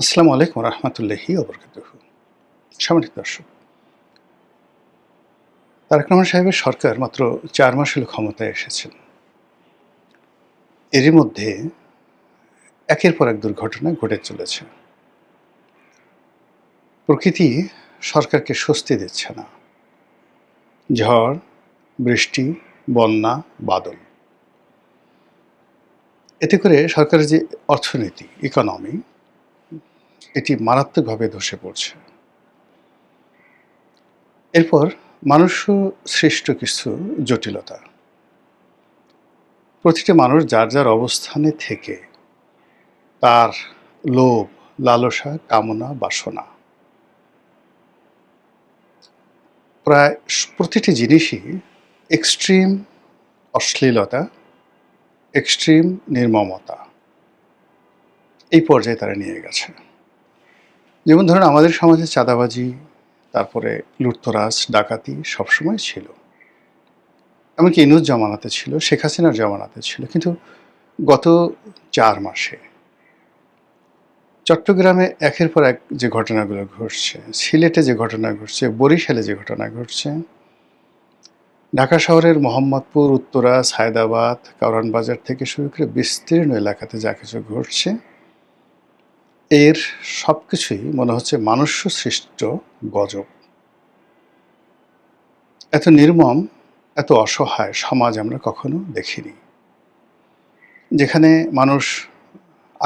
আসসালামু আলাইকুম রহমতুল্লাহি ওবরকাতুহু। সম্মানিত দর্শক, তারেক রহমান সাহেবের সরকার মাত্র ৪ মাস হলো ক্ষমতায় এসেছেন। এরই মধ্যে একের পর এক দুর্ঘটনা ঘটে চলেছে। প্রকৃতি সরকারকে স্বস্তি দিচ্ছে না। ঝড়, বৃষ্টি, বন্যা, বাদল। এতে করে সরকারের যে অর্থনীতি, ইকোনমি, এটি মারাত্মকভাবে ধসে পড়ছে। এরপর মানুষ সৃষ্ট কিছু জটিলতা। প্রতিটি মানুষ যার যার অবস্থানে থেকে তার লোভ, লালসা, কামনা, বাসনা প্রায় প্রতিটি জিনিসই এক্সট্রিম অশ্লীলতা, এক্সট্রিম নির্মমতা এই পর্যায়ে তারা নিয়ে গেছে। যেমন ধরুন আমাদের সমাজে চাঁদাবাজি, তারপরে লুটতরাজ, ডাকাতি সবসময় ছিল। এমনকি ইনুস জমানাতে ছিল, শেখ হাসিনার জমানাতে ছিল। কিন্তু গত ৪ মাসে চট্টগ্রামে একের পর এক যে ঘটনাগুলো ঘটছে, সিলেটে যে ঘটনা ঘটছে, বরিশালে যে ঘটনা ঘটছে, ঢাকা শহরের মোহাম্মদপুর, উত্তরা, সায়েদাবাদ, কারওয়ান বাজার থেকে শুরু করে বিস্তীর্ণ এলাকাতে যা কিছু ঘটছে, এর সবকিছুই মনে হচ্ছে মনুষ্য সৃষ্ট গজব। এত নির্মম, এত অসহায় সমাজ আমরা কখনো দেখিনি। যেখানে মানুষ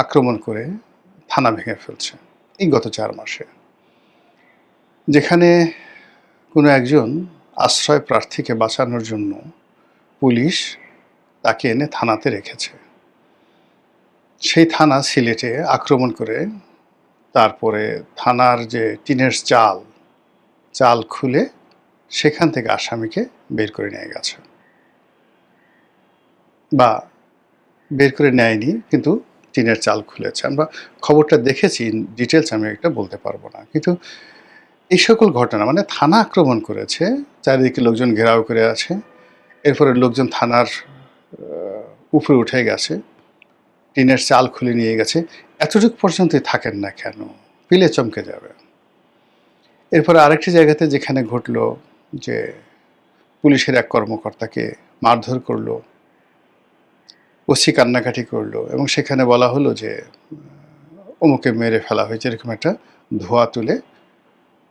আক্রমণ করে থানা ভেঙে ফেলছে এই গত ৪ মাসে। যেখানে কোনো একজন আশ্রয় প্রার্থীকে বাঁচানোর জন্য পুলিশ তাকে এনে থানাতে রেখেছে। সেই থানা সিলেটে আক্রমণ করে তারপরে থানার যে টিনের চাল খুলে সেখান থেকে আসামিকে বের করে নিয়ে গেছে। বা বের করে নেয়নি, কিন্তু টিনের চাল খুলেছে। আমরা খবরটা দেখেছি, ডিটেলস আমি এটা বলতে পারবো না। কিন্তু এই সকল ঘটনা মানে থানা আক্রমণ করেছে, চারিদিকে লোকজন ঘেরাও করে আছে। এরপরে লোকজন থানার উপরে উঠে গেছে, টিনের চাল খুলে নিয়ে গেছে। এতটুকু পর্যন্তই থাকেন না কেন? পিলে চমকে যাবে। এরপরে আরেকটি জায়গাতে যেখানে ঘটল যে পুলিশের এক কর্মকর্তাকে মারধর করলো, ওসি কান্নাকাটি করলো এবং সেখানে বলা হলো যে অমুকে মেরে ফেলা হয়েছে, এরকম একটা ধোঁয়া তুলে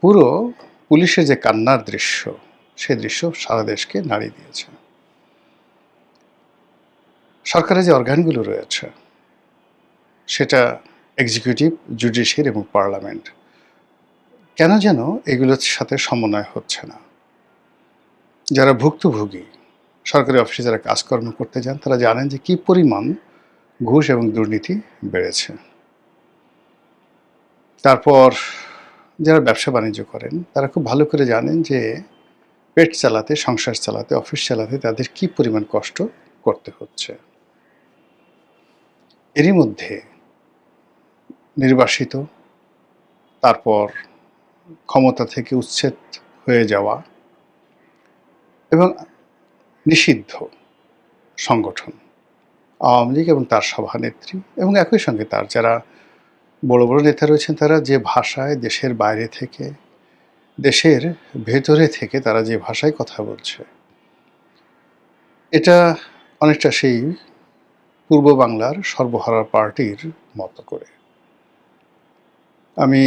পুরো পুলিশের যে কান্নার দৃশ্য, সে দৃশ্য সারা দেশকে নাড়িয়ে দিয়েছে। সরকারের যে অর্গানগুলো রয়েছে, সেটা এক্সিকিউটিভ, জুডিশিয়ারি এবং পার্লামেন্ট, কেন যেন এগুলোর সাথে সমন্বয় হচ্ছে না। যারা ভুক্তভোগী, সরকারি অফিসে যারা কাজকর্ম করতে যান, তারা জানেন যে কী পরিমাণ ঘুষ এবং দুর্নীতি বেড়েছে। তারপর যারা ব্যবসা বাণিজ্য করেন, তারা খুব ভালো করে জানেন যে পেট চালাতে, সংসার চালাতে, অফিস চালাতে তাদের কী পরিমাণ কষ্ট করতে হচ্ছে। এরই মধ্যে নির্বাসিত, তারপর ক্ষমতা থেকে উচ্ছেদ হয়ে যাওয়া এবং নিষিদ্ধ সংগঠন আওয়ামী লীগ এবং তার সভানেত্রী এবং একই সঙ্গে তার যারা বড় বড় নেতা রয়েছেন, তারা যে ভাষায় দেশের বাইরে থেকে, দেশের ভেতরে থেকে তারা যে ভাষায় কথা বলছে, এটা অনেকটা সেই পূর্ব বাংলার সর্বহারা পার্টির মতো করে। আমি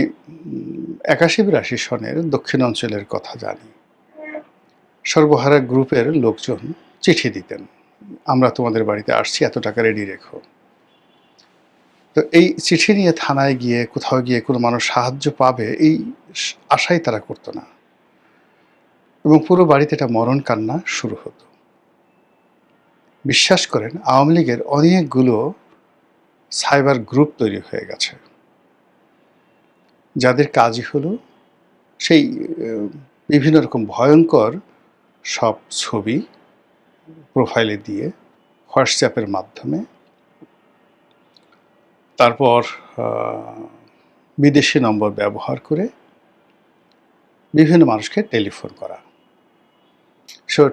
৮১-৮২ সনের দক্ষিণ অঞ্চলের কথা জানি। সর্বহারা গ্রুপের লোকজন চিঠি দিতেন, আমরা তোমাদের বাড়িতে আসছি, এত টাকা রেডি রেখো। তো এই চিঠি নিয়ে থানায় গিয়ে, কোথাও গিয়ে কোনো মানুষ সাহায্য পাবে এই আশাই তারা করতো না, এবং পুরো বাড়িতে একটা মরণ কান্না শুরু হতো। বিশ্বাস করেন, আওয়ামী লীগের অনেকগুলো সাইবার গ্রুপ তৈরি হয়ে গেছে, যাদের কাজই হলো সেই বিভিন্ন রকম ভয়ঙ্কর সব ছবি প্রোফাইলে দিয়ে হোয়াটসঅ্যাপের মাধ্যমে, তারপর বিদেশি নম্বর ব্যবহার করে বিভিন্ন মানুষকে টেলিফোন করা।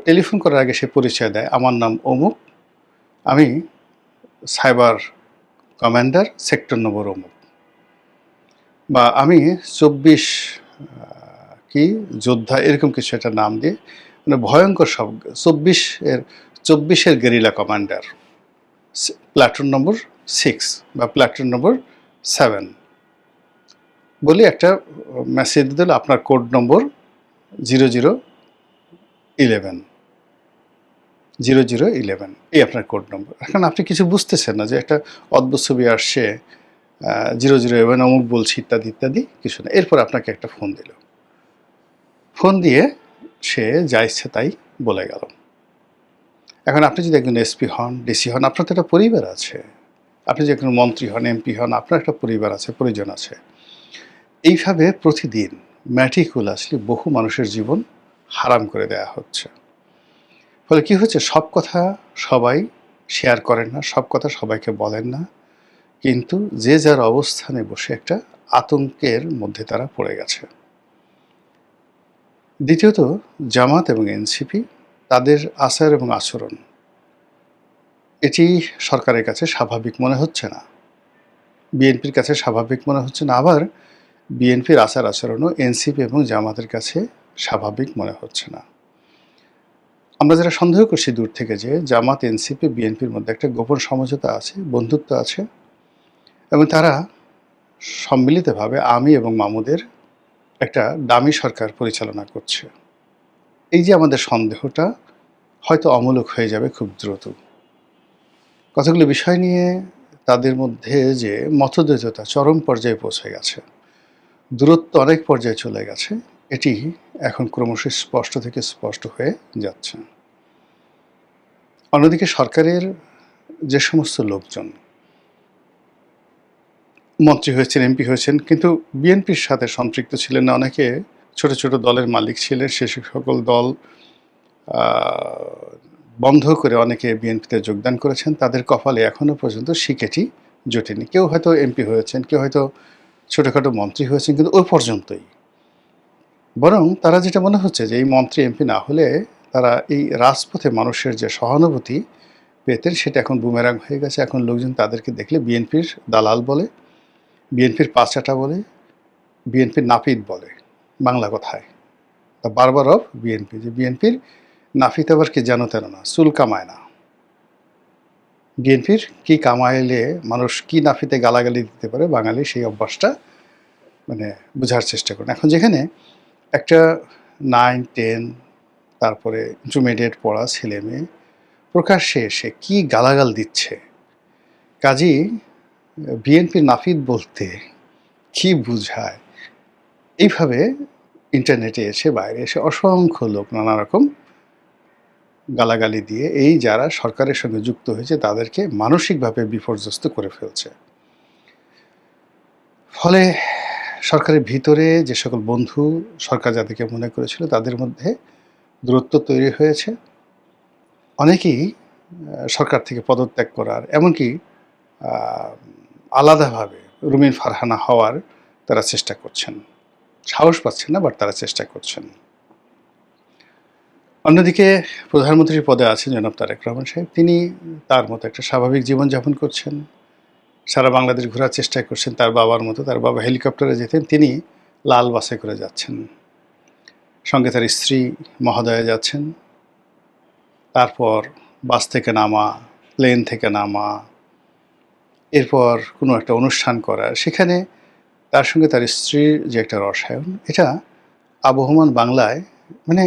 টেলিফোন করার আগে সে পরিচয় দেয়, আমার নাম অমুক, আমি সাইবার কমান্ডার, সেক্টর নম্বর অমুক। বা আমি ২৪ কি যোদ্ধা এরকম কিছু একটা নাম দিয়ে মানে ভয়ঙ্কর সব ২৪-এর গেরিলা কমান্ডার, প্ল্যাটুন নম্বর 6 বা প্ল্যাটুন নম্বর 7 বলে একটা মেসেজ দিল, আপনার কোড নম্বর 0011 0011 এই আপনার কোড নম্বর। এখন আপনি কিছু বুঝতেছেন না যে একটা অদ্ভুত ছবি আসছে, 0011 অমুক বলছি ইত্যাদি ইত্যাদি কিছু না। এরপর আপনাকে একটা ফোন দিল, ফোন দিয়ে সে যা ইচ্ছে তাই বলে গেল। এখন আপনি যদি একজন এসপি হন, ডিসি হন, আপনার তো একটা পরিবার আছে। আপনি যে কোনো মন্ত্রী হন, এমপি হন, আপনার একটা পরিবার আছে, পরিজন আছে। এইভাবে প্রতিদিন ম্যাটিকুলাসলি বহু মানুষের জীবন হারাম করে দেয়া হচ্ছে। ফলে কি হচ্ছে, সব কথা সবাই শেয়ার করেন না, সব কথা সবাইকে বলেন না, কিন্তু যে যার অবস্থানে বসে একটা আতঙ্কের মধ্যে তারা পড়ে গেছে। দ্বিতীয়ত, জামাত এবং এনসিপি তাদের আচার এবং আচরণ এটি সরকারের কাছে স্বাভাবিক মনে হচ্ছে না, বিএনপির কাছে স্বাভাবিক মনে হচ্ছে না, আবার বিএনপির আচার আচরণও এনসিপি এবং জামাতের কাছে স্বাভাবিক মনে হচ্ছে না। আমরা যারা সন্দেহ করছি দূর থেকে যে জামাত, এনসিপি, বিএনপির মধ্যে একটা গোপন সমঝোতা আছে, বন্ধুত্ব আছে, এবং তারা সম্মিলিতভাবে আমি এবং মামুদের একটা দামি সরকার পরিচালনা করছে, এই যে আমাদের সন্দেহটা হয়তো অমূলক হয়ে যাবে খুব দ্রুত। কতগুলো বিষয় নিয়ে তাদের মধ্যে যে মতদ্বৈধতা চরম পর্যায়ে পৌঁছে গেছে, দূরত্ব অনেক পর্যায়ে চলে গেছে, এটি এখন ক্রমশ স্পষ্ট থেকে স্পষ্ট হয়ে যাচ্ছে। অন্যদিকে সরকারের যে সমস্ত লোকজন মন্ত্রী হয়েছেন, এমপি হয়েছেন, কিন্তু বিএনপির সাথে সম্পৃক্ত ছিলেন না, অনেকে ছোট ছোট দলের মালিক ছিলেন, সে সকল দল বন্ধ করে অনেকে বিএনপিতে যোগদান করেছেন, তাদের কপালে এখনও পর্যন্ত শিকেটি জোটেনি। কেউ হয়তো এমপি হয়েছেন, কেউ হয়তো ছোটোখাটো মন্ত্রী হয়েছেন, কিন্তু ওই পর্যন্তই। বরং তারা যেটা মনে হচ্ছে যে এই মন্ত্রী এমপি না হলে তারা এই রাজপথে মানুষের যে সহানুভূতি পেতেন সেটা এখন বুমেরাং হয়ে গেছে। এখন লোকজন তাদেরকে দেখলে বিএনপির দালাল বলে, বিএনপির পাচাটা বলে, বিএনপির নাপিত বলে বাংলা কথায়। তা বারবার অফ বিএনপি, যে বিএনপির নাপিত আবার কি জানো তেন না, চুল কামায় না। বিএনপির কি কামাইলে মানুষ কি নাপিতে গালাগালি দিতে পারে, বাঙালি সেই অভ্যাসটা মানে বোঝার চেষ্টা করেন। এখন যেখানে একটা 9, 10 তারপরে ইন্টারমিডিয়েট পড়া ছেলে মেয়ে প্রকাশ্যে এসে কি গালাগাল দিচ্ছে, কাজেই বিএনপির নাপিত বলতে কি বুঝায়, এইভাবে ইন্টারনেটে এসে বাইরে এসে অসংখ্য লোক নানা রকম গালাগালি দিয়ে এই যারা সরকারের সঙ্গে যুক্ত হয়েছে তাদেরকে মানসিকভাবে বিপর্যস্ত করে ফেলছে। ফলে সরকারের ভিতরে যে সকল বন্ধু সরকার যাদেরকে মনে করেছিল তাদের মধ্যে দূরত্ব তৈরি হয়েছে। অনেকেই সরকার থেকে পদত্যাগ করার, এমনকি আলাদাভাবে রুমিন ফারহানা হওয়ার তারা চেষ্টা করছেন। সাহস পাচ্ছেন না, বাট তারা চেষ্টা করছেন। অন্যদিকে প্রধানমন্ত্রীর পদে আছেন জনাব তারেক রহমান সাহেব, তিনি তার মতো একটা স্বাভাবিক জীবনযাপন করছেন, সারা বাংলাদেশ ঘোরার চেষ্টা করছেন তার বাবার মতো। তার বাবা হেলিকপ্টারে যেতেন, তিনি লাল বাসে করে যাচ্ছেন, সঙ্গে তার স্ত্রী মহোদয়া যাচ্ছেন। তারপর বাস থেকে নামা, প্লেন থেকে নামা, এরপর কোনো একটা অনুষ্ঠান করা, সেখানে তার সঙ্গে তার স্ত্রীর যে একটা রসায়ন, এটা আবহমান বাংলায় মানে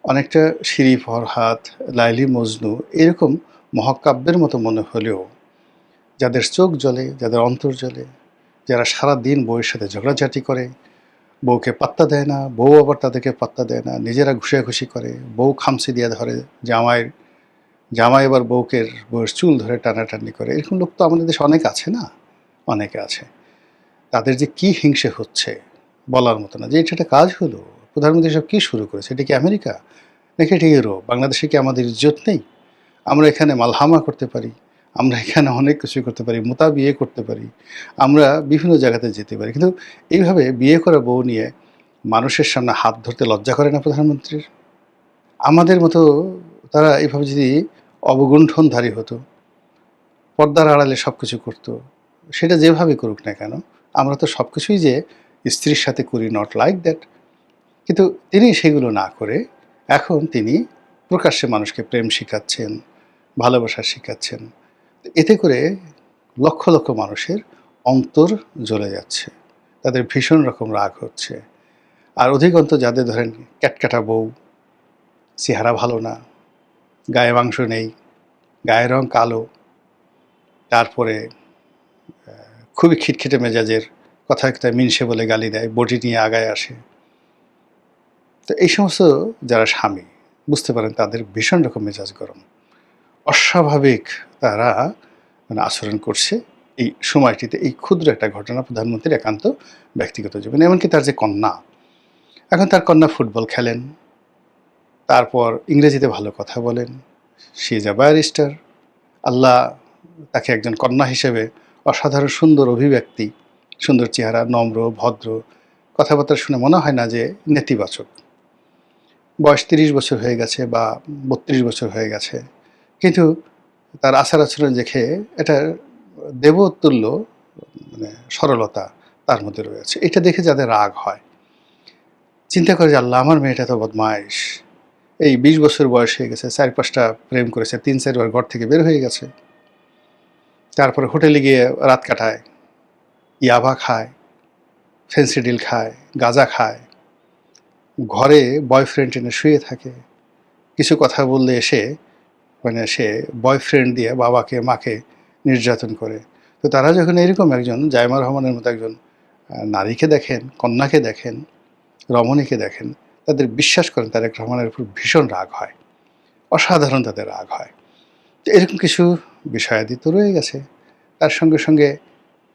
অনেকটা শিরি ফরহাদ, লাইলি মজনু এরকম মহাকাব্যের মতো মনে হলেও যাদের চোখ জ্বলে, যাদের অন্তর জ্বলে, যারা সারা দিন বউয়ের সাথে ঝগড়াঝাটি করে, বউকে পাত্তা দেয় না, বউ আবার তাদেরকে পাত্তা দেয় না, নিজেরা ঘুষাঘুষি করে, বউ খামচি দিয়ে ধরে জামাই এবার বউয়ের চুল ধরে টানাটানি করে, এরকম লোক তো আমাদের দেশে অনেক আছে না, অনেকে আছে। তাদের যে কি হিংসে হচ্ছে বলার মতো না। যে এটা একটা কাজ হলো, প্রধানমন্ত্রী সব কী শুরু করেছে, এটা কি আমেরিকা নাকি এটা ইউরোপ? বাংলাদেশে কি আমাদের ইজ্জত নেই? আমরা এখানে মালহামা করতে পারি, আমরা এখানে অনেক কিছু করতে পারি, বিয়ে করতে পারি, আমরা বিভিন্ন জায়গাতে যেতে পারি, কিন্তু এইভাবে বিয়ে করা বউ নিয়ে মানুষের সামনে হাত ধরতে লজ্জা করে না প্রধানমন্ত্রীর? আমাদের মতো তারা এইভাবে যদি অবগুণ্ঠনধারী হতো, পর্দার আড়ালে সব কিছু করতো, সেটা যেভাবে করুক না কেন, আমরা তো সব কিছুই যে স্ত্রীর সাথে করি, নট লাইক দ্যাট। কিন্তু তিনি সেগুলো না করে এখন তিনি প্রকাশ্যে মানুষকে প্রেম শিখাচ্ছেন, ভালোবাসা শিখাচ্ছেন। এতে করে লক্ষ লক্ষ মানুষের অন্তর জ্বলে যাচ্ছে, তাদের ভীষণ রকম রাগ হচ্ছে। আর অধিকন্ত যাদের ধরেন ক্যাটকাটা বউ, চেহারা ভালো না, গায়ে মাংস নেই, গায়ের রং কালো, তারপরে খুবই খিটখিটে মেজাজের, কথায় কথায় মিনসে বলে গালি দেয়, বডি নিয়ে আগায় আসে। তো এই সমস্ত যারা স্বামী বুঝতে পারেন তাদের ভীষণ রকম মেজাজ গরম, অস্বাভাবিক তারা মানে আচরণ করছে এই সময়টিতে। এই ক্ষুদ্র একটা ঘটনা প্রধানমন্ত্রীর একান্ত ব্যক্তিগত জীবন। এমনকি তার যে কন্যা, এখন তার কন্যা ফুটবল খেলেন, তারপর ইংরেজিতে ভালো কথা বলেন, শি ইজ আ ব্যারিস্টার। আল্লাহ তাকে একজন কন্যা হিসেবে অসাধারণ সুন্দর অভিব্যক্তি, সুন্দর চেহারা, নম্র ভদ্র, কথাবার্তা শুনে মনে হয় না যে নেতিবাচক। বয়স ৩০ বছর হয়ে গেছে বা ৩২ বছর হয়ে গেছে, কিন্তু তার আচার আচরণ দেখে এটা দেবতুল্য মানে সরলতা তার মধ্যে রয়েছে। এটা দেখে যাদের রাগ হয়, চিন্তা করে যে আল্লাহ আমার মেয়েটা তো বদমাইশ, এই ২০ বছর বয়স হয়ে গেছে, ৪-৫টা প্রেম করেছে, ৩-৪ বার ঘর থেকে বের হয়ে গেছে, তারপরে হোটেলে গিয়ে রাত কাটায়, ইয়াবা খায়, ফেন্সিডিল খায়, গাঁজা খায়, ঘরে বয়ফ্রেন্ড এনে শুয়ে থাকে, কিছু কথা বললে এসে মানে সে বয়ফ্রেন্ড দিয়ে বাবাকে মাকে নির্যাতন করে। তো তারা যখন এরকম একজন জাইমা রহমানের মতো একজন নারীকে দেখেন, কন্যাকে দেখেন, রমণীকে দেখেন, তাদের বিশ্বাস করেন তারেক রহমানের উপর ভীষণ রাগ হয়, অসাধারণ তাদের রাগ হয়। তো এরকম কিছু বিষয়াদি তো রয়ে গেছে। তার সঙ্গে সঙ্গে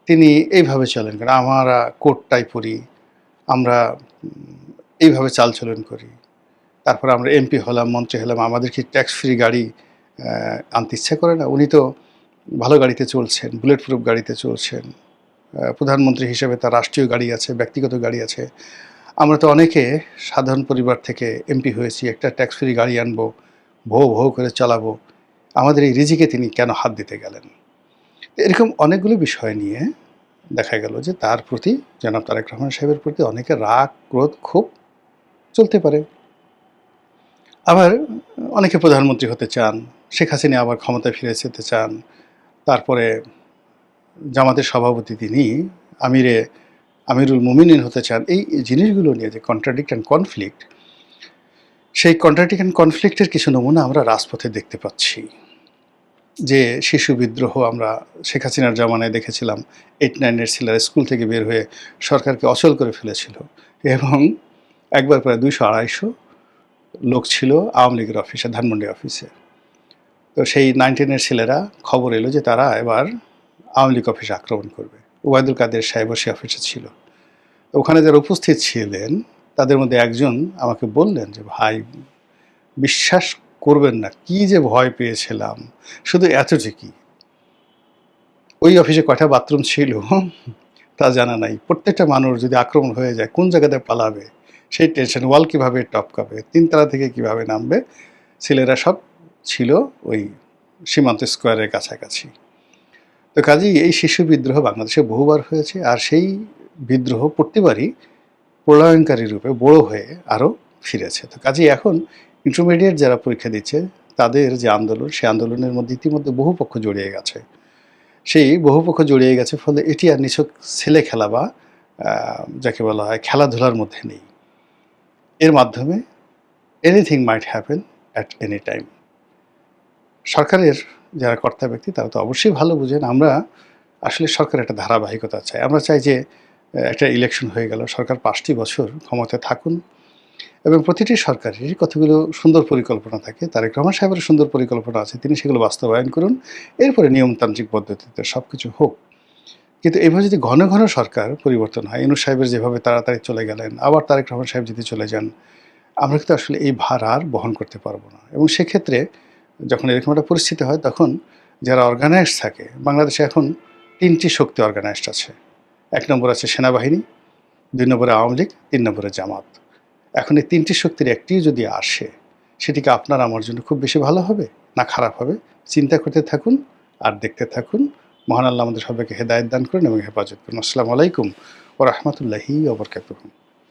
তিনি এইভাবে চলেন, কারণ আমরা কোট টাই পরি, আমরা এইভাবে চালচলন করি, তারপরে আমরা এমপি হলাম, মন্ত্রী হলাম, আমাদের কি ট্যাক্স ফ্রি গাড়ি আনতে ইচ্ছা করে না? উনি তো ভালো গাড়িতে চলছেন, বুলেট প্রুফ গাড়িতে চলছেন, প্রধানমন্ত্রী হিসেবে তার রাষ্ট্রীয় গাড়ি আছে, ব্যক্তিগত গাড়ি আছে। আমরা তো অনেকে সাধারণ পরিবার থেকে এমপি হয়েছি, একটা ট্যাক্স ফ্রি গাড়ি আনবো, ভৌ ভৌ করে চালাবো, আমাদের এই রিজিকে তিনি কেন হাত দিতে গেলেন? এরকম অনেকগুলো বিষয় নিয়ে দেখা গেল যে তার প্রতি, জনাব তারেক রহমান সাহেবের প্রতি অনেকের রাগ, ক্রোধ, ক্ষোভ চলতে পারে। আবার অনেকে প্রধানমন্ত্রী হতে চান, শেখ হাসিনা আবার ক্ষমতায় ফিরে যেতে চান, তারপরে জামাতের সভাপতি তিনি আমিরুল মুমিনিন হতে চান। এই জিনিসগুলো নিয়ে যে কন্ট্রাডিক্ট অ্যান্ড কনফ্লিক্ট, সেই কন্ট্রাডিক্ট অ্যান্ড কনফ্লিক্টের কিছু নমুনা আমরা রাজপথে দেখতে পাচ্ছি। যে শিশু বিদ্রোহ আমরা শেখ হাসিনার জামানায় দেখেছিলাম, 8-9 ছেলেরা স্কুল থেকে বের হয়ে সরকারকে অচল করে ফেলেছিল, এবং একবার প্রায় 200-250 লোক ছিল আওয়ামী লীগের অফিসে, ধানমন্ডি অফিসে। তো সেই 9-10 ছেলেরা খবর এলো যে তারা এবার আওয়ামী লীগ অফিসে আক্রমণ করবে। ওবায়দুল কাদের সাহেবও সে অফিসে ছিল। তো ওখানে যারা উপস্থিত ছিলেন তাদের মধ্যে একজন আমাকে বললেন যে, ভাই বিশ্বাস করবেন না কি যে ভয় পেয়েছিলাম, শুধু এতটুকুই, ওই অফিসে কয়টা বাথরুম ছিল তা জানা নাই, প্রত্যেকটা মানুষ যদি আক্রমণ হয়ে যায় কোন জায়গাতে পালাবে সেই টেনশন, ওয়াল কীভাবে টপকাবে, 3 তলা থেকে কীভাবে নামবে। ছেলেরা সব ছিল ওই সীমান্ত স্কোয়ারের কাছাকাছি। তো কাজেই এই শিশু বিদ্রোহ বাংলাদেশে বহুবার হয়েছে, আর সেই বিদ্রোহ প্রতিবারই প্রলয়ঙ্কারী রূপে বড় হয়ে আরও ফিরেছে। তো কাজেই এখন ইন্টারমিডিয়েট যারা পরীক্ষা দিচ্ছে তাদের যে আন্দোলন, সেই আন্দোলনের মধ্যে ইতিমধ্যে বহু পক্ষ জড়িয়ে গেছে। সেই বহু পক্ষ জড়িয়ে গেছে, ফলে এটি আর নিছক ছেলে খেলা বা যাকে বলা হয় খেলাধুলার মধ্যে নেই। এর মাধ্যমে anything might happen at any time. সরকারের যারা কর্তা ব্যক্তি তারা তো অবশ্যই ভালো বুঝেন। আমরা আসলে সরকারের একটা ধারাবাহিকতা চাই। আমরা চাই যে একটা ইলেকশন হয়ে গেল, সরকার 5টি বছর ক্ষমতায় থাকুন, এবং প্রতিটি সরকারেরই কতগুলো সুন্দর পরিকল্পনা থাকে। তারেক রহমান সাহেবের সুন্দর পরিকল্পনা আছে, তিনি সেগুলো বাস্তবায়ন করুন, এরপরে নিয়মতান্ত্রিক পদ্ধতিতে সব কিছু হোক। কিন্তু এভাবে যদি ঘন ঘন সরকার পরিবর্তন হয়, ইউনূস সাহেবের যেভাবে তাড়াতাড়ি চলে গেলেন, আবার তারেক রহমান সাহেব যদি চলে যান, আমরা কিন্তু আসলে এই ভার আর বহন করতে পারবো না। এবং সেক্ষেত্রে যখন এরকম একটা পরিস্থিতি হয়, তখন যারা অর্গানাইজড থাকে, বাংলাদেশে এখন 3টি শক্তি অর্গানাইজড আছে। 1 নম্বর আছে সেনাবাহিনী, 2 নম্বরে আওয়ামী লীগ, 3 নম্বরে জামাত। এখন এই 3টি শক্তির একটিও যদি আসে, সেটিকে আপনার আমার জন্য খুব বেশি ভালো হবে না খারাপ হবে? চিন্তা করতে থাকুন আর দেখতে থাকুন মহান আল্লাহ আমাদের সবাইকে হেদায়েত দান করুন এবং হেফাজত করুন। আসসালামু আলাইকুম ওয়া রাহমাতুল্লাহি ওয়া বারাকাতুহু।